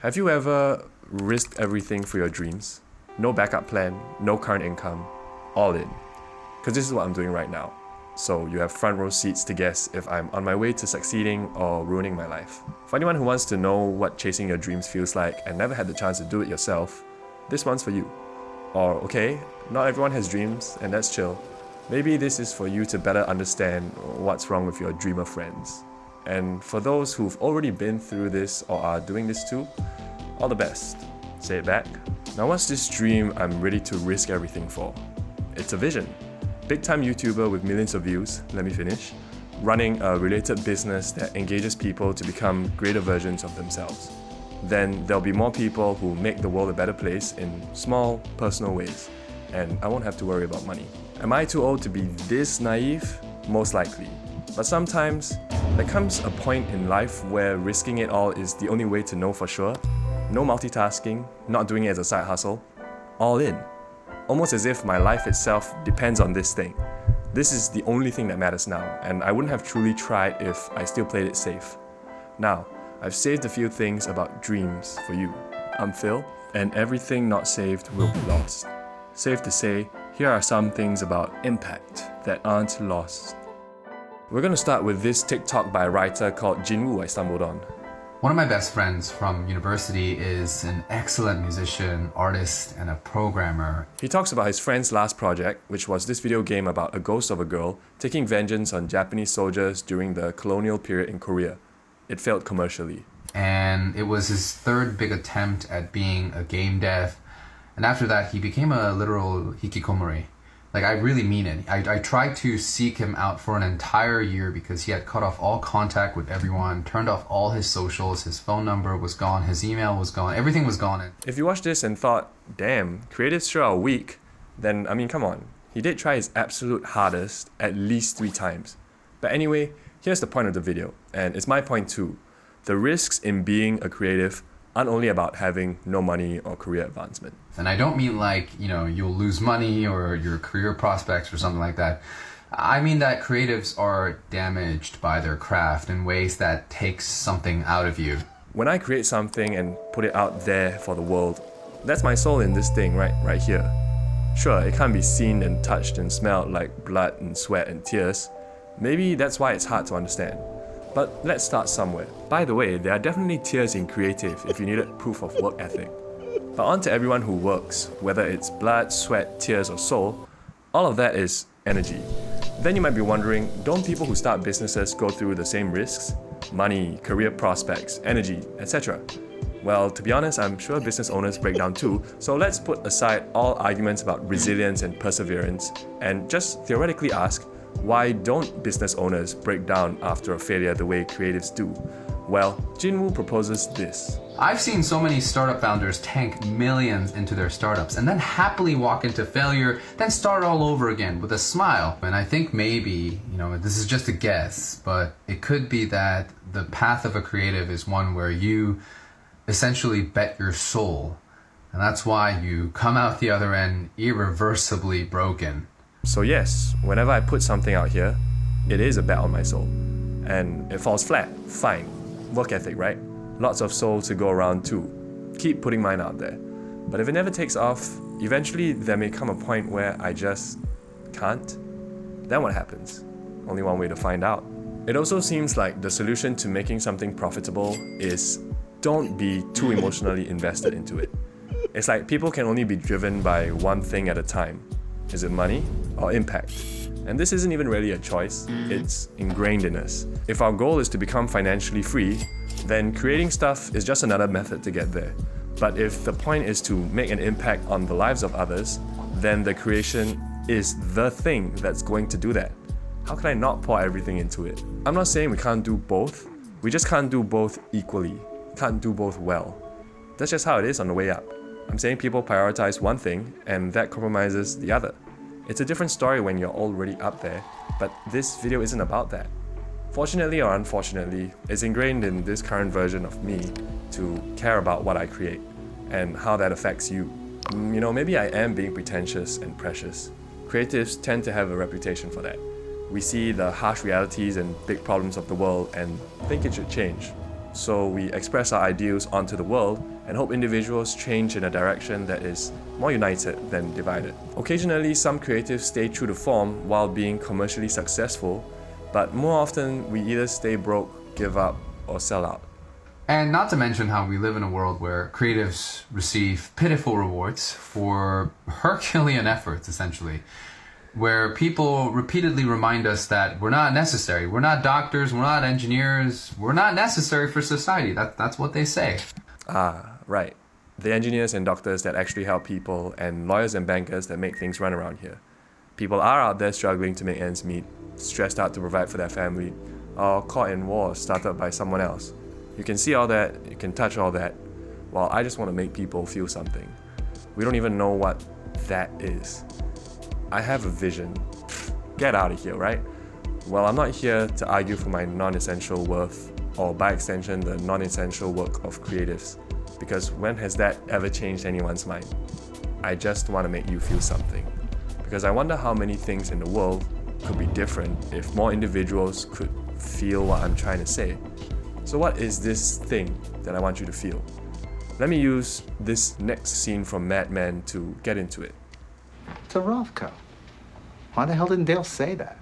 Have you ever risked everything for your dreams? No backup plan, no current income, all in. Because this is what I'm doing right now. So you have front row seats to guess if I'm on my way to succeeding or ruining my life. For anyone who wants to know what chasing your dreams feels like and never had the chance to do it yourself, this one's for you. Or okay, not everyone has dreams and that's chill. Maybe this is for you to better understand what's wrong with your dreamer friends. And for those who've already been through this or are doing this too, all the best. Say it back. Now what's this dream I'm ready to risk everything for? It's a vision. Big time YouTuber with millions of views, let me finish, running a related business that engages people to become greater versions of themselves. Then there'll be more people who make the world a better place in small, personal ways, and I won't have to worry about money. Am I too old to be this naive? Most likely. But sometimes, there comes a point in life where risking it all is the only way to know for sure. No multitasking, not doing it as a side hustle. All in. Almost as if my life itself depends on this thing. This is the only thing that matters now, and I wouldn't have truly tried if I still played it safe. Now, I've saved a few things about dreams for you. I'm Phil, and everything not saved will be lost. Safe to say, here are some things about impact that aren't lost. We're going to start with this TikTok by a writer called Jin Woo I stumbled on. One of my best friends from university is an excellent musician, artist, and a programmer. He talks about his friend's last project, which was this video game about a ghost of a girl taking vengeance on Japanese soldiers during the colonial period in Korea. It failed commercially. And it was his third big attempt at being a game dev. And after that, he became a literal hikikomori. Like, I really mean it. I tried to seek him out for an entire year because he had cut off all contact with everyone, turned off all his socials, his phone number was gone, his email was gone, everything was gone. If you watched this and thought, damn, creatives sure are weak, then, come on. He did try his absolute hardest at least 3 times. But anyway, here's the point of the video, and it's my point too. The risks in being a creative aren't only about having no money or career advancement. And I don't mean like, you'll lose money or your career prospects or something like that. I mean that creatives are damaged by their craft in ways that takes something out of you. When I create something and put it out there for the world, that's my soul in this thing right here. Sure, it can't be seen and touched and smelled like blood and sweat and tears. Maybe that's why it's hard to understand. But let's start somewhere. By the way, there are definitely tears in creative if you needed proof of work ethic. But on to everyone who works, whether it's blood, sweat, tears or soul, all of that is energy. Then you might be wondering, don't people who start businesses go through the same risks? Money, career prospects, energy, etc. Well, to be honest, I'm sure business owners break down too, so let's put aside all arguments about resilience and perseverance and just theoretically ask, why don't business owners break down after a failure the way creatives do? Well, Jin Woo proposes this. I've seen so many startup founders tank millions into their startups and then happily walk into failure, then start all over again with a smile. And I think maybe, this is just a guess, but it could be that the path of a creative is one where you essentially bet your soul. And that's why you come out the other end irreversibly broken. So yes, whenever I put something out here, it is a bet on my soul. And it falls flat, fine. Work ethic, right? Lots of soul to go around too. Keep putting mine out there. But if it never takes off, eventually there may come a point where I just can't. Then what happens? Only one way to find out. It also seems like the solution to making something profitable is don't be too emotionally invested into it. It's like people can only be driven by one thing at a time. Is it money or impact? And this isn't even really a choice, it's ingrained in us. If our goal is to become financially free, then creating stuff is just another method to get there. But if the point is to make an impact on the lives of others, then the creation is the thing that's going to do that. How can I not pour everything into it? I'm not saying we can't do both, we just can't do both equally, can't do both well. That's just how it is on the way up. I'm saying people prioritize one thing and that compromises the other. It's a different story when you're already up there, but this video isn't about that. Fortunately or unfortunately, it's ingrained in this current version of me to care about what I create and how that affects you. Maybe I am being pretentious and precious. Creatives tend to have a reputation for that. We see the harsh realities and big problems of the world and think it should change. So we express our ideals onto the world and hope individuals change in a direction that is more united than divided. Occasionally, some creatives stay true to form while being commercially successful, but more often we either stay broke, give up, or sell out. And not to mention how we live in a world where creatives receive pitiful rewards for Herculean efforts, essentially, where people repeatedly remind us that we're not necessary. We're not doctors, we're not engineers, we're not necessary for society. That's what they say. Ah, right. The engineers and doctors that actually help people, and lawyers and bankers that make things run around here. People are out there struggling to make ends meet, stressed out to provide for their family, or caught in wars started by someone else. You can see all that, you can touch all that, while I just want to make people feel something. We don't even know what that is. I have a vision. Get out of here, right? Well, I'm not here to argue for my non-essential worth, or by extension, the non-essential work of creatives, because when has that ever changed anyone's mind? I just want to make you feel something, because I wonder how many things in the world could be different if more individuals could feel what I'm trying to say. So what is this thing that I want you to feel? Let me use this next scene from Mad Men to get into it. It's a Rothko. Why the hell didn't Dale say that?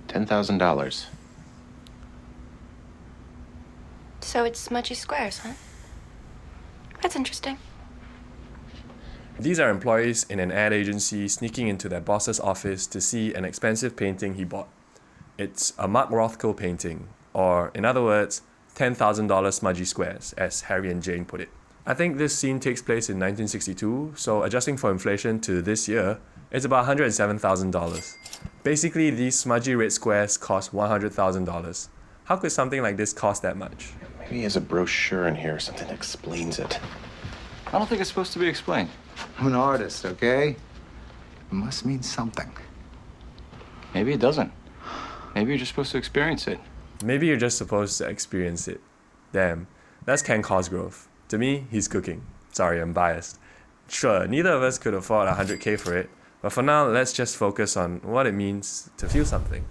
$10,000. So it's smudgy squares, huh? That's interesting. These are employees in an ad agency sneaking into their boss's office to see an expensive painting he bought. It's a Mark Rothko painting, or in other words, $10,000 smudgy squares, as Harry and Jane put it. I think this scene takes place in 1962, so adjusting for inflation to this year, it's about $107,000. Basically, these smudgy red squares cost $100,000. How could something like this cost that much? Maybe he has a brochure in here, something that explains it. I don't think it's supposed to be explained. I'm an artist, okay? It must mean something. Maybe it doesn't. Maybe you're just supposed to experience it. Maybe you're just supposed to experience it. Damn, that's Ken Cosgrove. To me, he's cooking. Sorry, I'm biased. Sure, neither of us could afford $100K for it, but for now, let's just focus on what it means to feel something.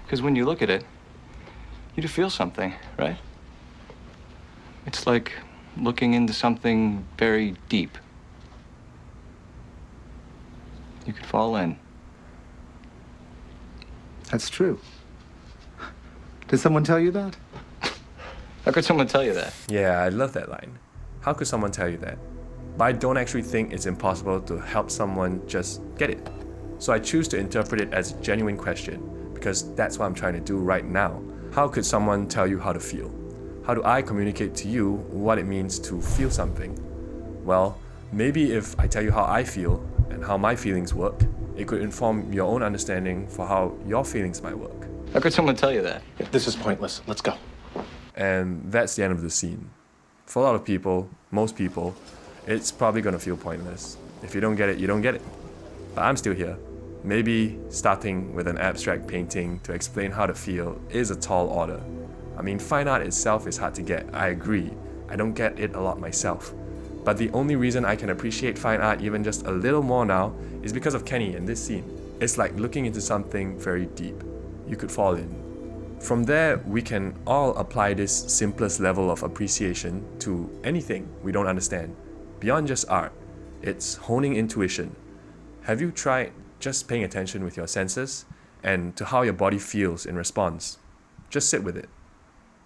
Because when you look at it, you do feel something, right? It's like looking into something very deep. You could fall in. That's true. Did someone tell you that? How could someone tell you that? Yeah, I love that line. How could someone tell you that? But I don't actually think it's impossible to help someone just get it. So I choose to interpret it as a genuine question, because that's what I'm trying to do right now. How could someone tell you how to feel? How do I communicate to you what it means to feel something? Well, maybe if I tell you how I feel and how my feelings work, it could inform your own understanding for how your feelings might work. How could someone tell you that? This is pointless. Let's go. And that's the end of the scene. For a lot of people, most people, it's probably gonna feel pointless. If you don't get it, you don't get it. But I'm still here. Maybe starting with an abstract painting to explain how to feel is a tall order. I mean, fine art itself is hard to get, I agree. I don't get it a lot myself. But the only reason I can appreciate fine art even just a little more now is because of Kenny in this scene. It's like looking into something very deep. You could fall in. From there, we can all apply this simplest level of appreciation to anything we don't understand. Beyond just art, it's honing intuition. Have you tried just paying attention with your senses and to how your body feels in response? Just sit with it.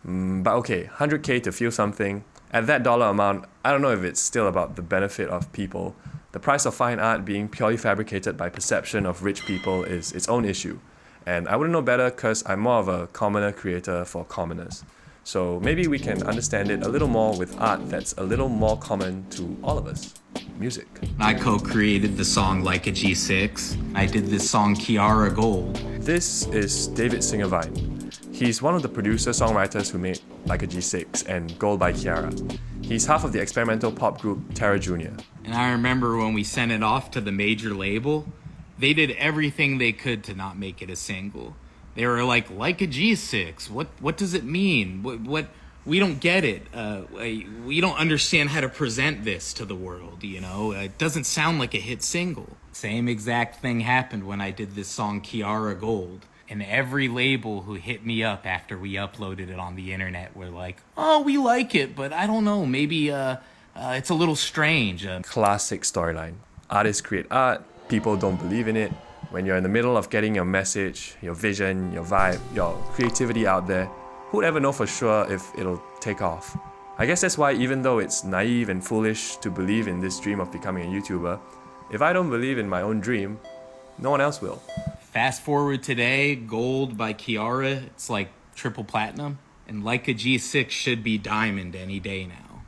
But okay, 100K to feel something. At that dollar amount, I don't know if it's still about the benefit of people. The price of fine art being purely fabricated by perception of rich people is its own issue. And I wouldn't know better because I'm more of a commoner creator for commoners. So maybe we can understand it a little more with art that's a little more common to all of us. Music. I co-created the song Like a G6. I did this song Kiara Gold. This is David Singervine. He's one of the producer-songwriters who made Like a G6 and Gold by Kiara. He's half of the experimental pop group Terra Jr. And I remember when we sent it off to the major label, they did everything they could to not make it a single. They were like a G6. What does it mean? What we don't get it. We don't understand how to present this to the world, you know? It doesn't sound like a hit single. Same exact thing happened when I did this song Kiara Gold. And every label who hit me up after we uploaded it on the internet were like, oh, we like it, but I don't know, maybe it's a little strange. Classic storyline. Artists create art, people don't believe in it. When you're in the middle of getting your message, your vision, your vibe, your creativity out there, who'd ever know for sure if it'll take off? I guess that's why, even though it's naive and foolish to believe in this dream of becoming a YouTuber, if I don't believe in my own dream, no one else will. Fast forward today, Gold by Kiara, it's like triple platinum. And Like a G6 should be diamond any day now.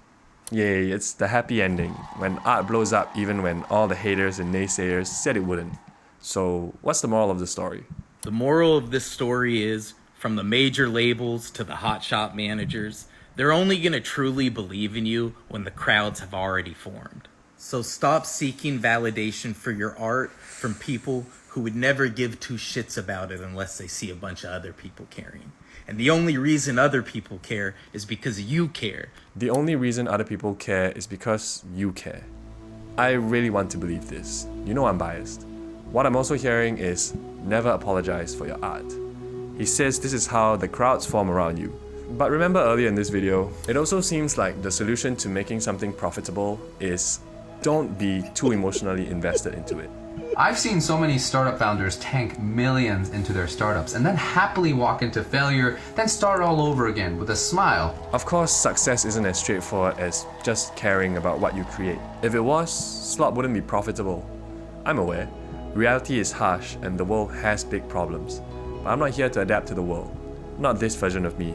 Yay, it's the happy ending, when art blows up even when all the haters and naysayers said it wouldn't. So what's the moral of the story? The moral of this story is, from the major labels to the hotshot managers, they're only going to truly believe in you when the crowds have already formed. So stop seeking validation for your art from people who would never give two shits about it unless they see a bunch of other people caring. And the only reason other people care is because you care. The only reason other people care is because you care. I really want to believe this. You know I'm biased. What I'm also hearing is never apologize for your art. He says this is how the crowds form around you. But remember earlier in this video, it also seems like the solution to making something profitable is don't be too emotionally invested into it. I've seen so many startup founders tank millions into their startups and then happily walk into failure, then start all over again with a smile. Of course, success isn't as straightforward as just caring about what you create. If it was, Slot wouldn't be profitable. I'm aware. Reality is harsh and the world has big problems. But I'm not here to adapt to the world. Not this version of me.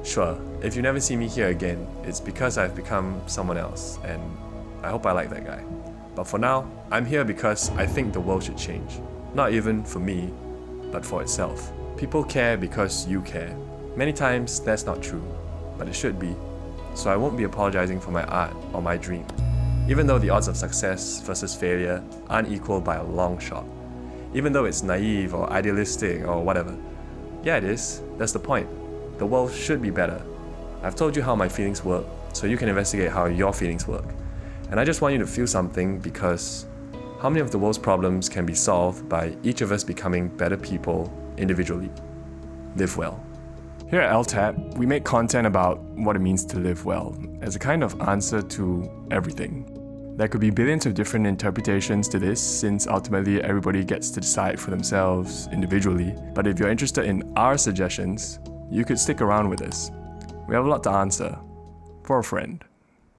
Sure, if you never see me here again, it's because I've become someone else, and I hope I like that guy. But for now, I'm here because I think the world should change. Not even for me, but for itself. People care because you care. Many times that's not true, but it should be. So I won't be apologizing for my art or my dream, even though the odds of success versus failure aren't equal by a long shot. Even though it's naive or idealistic or whatever. Yeah, it is. That's the point. The world should be better. I've told you how my feelings work, so you can investigate how your feelings work. And I just want you to feel something, because how many of the world's problems can be solved by each of us becoming better people individually? Live well. Here at LTAP, we make content about what it means to live well as a kind of answer to everything. There could be billions of different interpretations to this, since ultimately everybody gets to decide for themselves individually. But if you're interested in our suggestions, you could stick around with us. We have a lot to answer for a friend.